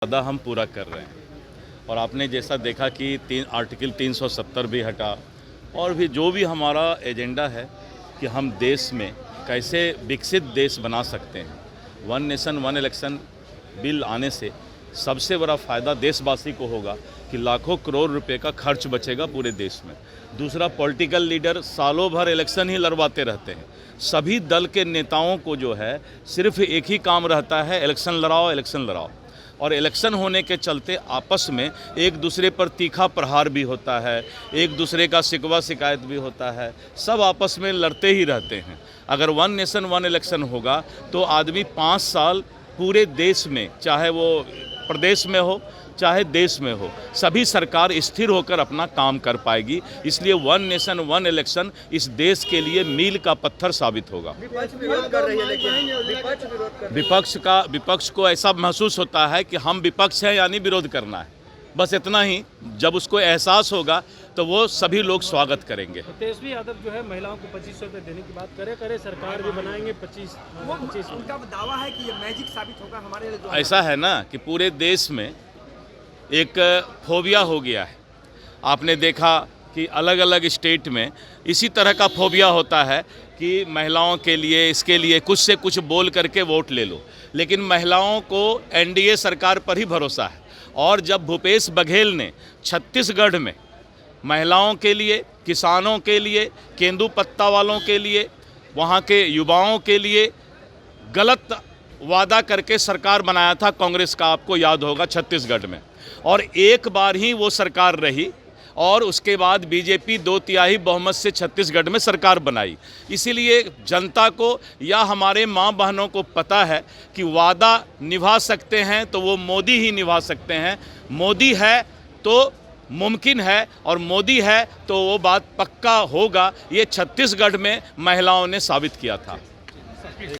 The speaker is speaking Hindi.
वादा हम पूरा कर रहे हैं। और आपने जैसा देखा कि आर्टिकल 370 भी हटा, और भी जो भी हमारा एजेंडा है कि हम देश में कैसे विकसित देश बना सकते हैं। One nation one election bill आने से सबसे बड़ा फ़ायदा देशवासी को होगा कि लाखों करोड़ रुपए का खर्च बचेगा पूरे देश में। दूसरा, पॉलिटिकल लीडर सालों भर इलेक्शन ही लड़वाते रहते हैं। सभी दल के नेताओं को जो है सिर्फ एक ही काम रहता है, इलेक्शन लड़ाओ, इलेक्शन लड़ाओ। और इलेक्शन होने के चलते आपस में एक दूसरे पर तीखा प्रहार भी होता है, एक दूसरे का शिकवा शिकायत भी होता है, सब आपस में लड़ते ही रहते हैं। अगर वन नेशन वन इलेक्शन होगा तो आदमी 5 साल पूरे देश में, चाहे वो प्रदेश में हो चाहे देश में हो, सभी सरकार स्थिर होकर अपना काम कर पाएगी। इसलिए वन नेशन वन इलेक्शन इस देश के लिए मील का पत्थर साबित होगा। विपक्ष विरोध कर रही है, लेकिन विपक्ष को ऐसा महसूस होता है कि हम विपक्ष हैं यानी विरोध करना है, बस इतना ही। जब उसको एहसास होगा तो वो सभी लोग स्वागत करेंगे। तेजस्वी यादव जो है महिलाओं को 2500 रुपये देने की बात करे सरकार भी बनाएंगे 25। उनका दावा है कि ये मैजिक साबित होगा हमारे लिए। ऐसा है ना कि पूरे देश में एक फोबिया हो गया है। आपने देखा कि अलग अलग स्टेट में इसी तरह का फोबिया होता है कि महिलाओं के लिए, इसके लिए कुछ से कुछ बोल करके वोट ले लो। लेकिन महिलाओं को एनडीए सरकार पर ही भरोसा है। और जब भूपेश बघेल ने छत्तीसगढ़ में महिलाओं के लिए, किसानों के लिए, केंदू-पत्ता वालों के लिए, वहाँ के युवाओं के लिए गलत वादा करके सरकार बनाया था कांग्रेस का, आपको याद होगा, छत्तीसगढ़ में। और एक बार ही वो सरकार रही और उसके बाद बीजेपी 2/3 बहुमत से छत्तीसगढ़ में सरकार बनाई। इसीलिए जनता को या हमारे माँ बहनों को पता है कि वादा निभा सकते हैं तो वो मोदी ही निभा सकते हैं। मोदी है तो मुमकिन है, और मोदी है तो वो बात पक्का होगा। ये छत्तीसगढ़ में महिलाओं ने साबित किया था।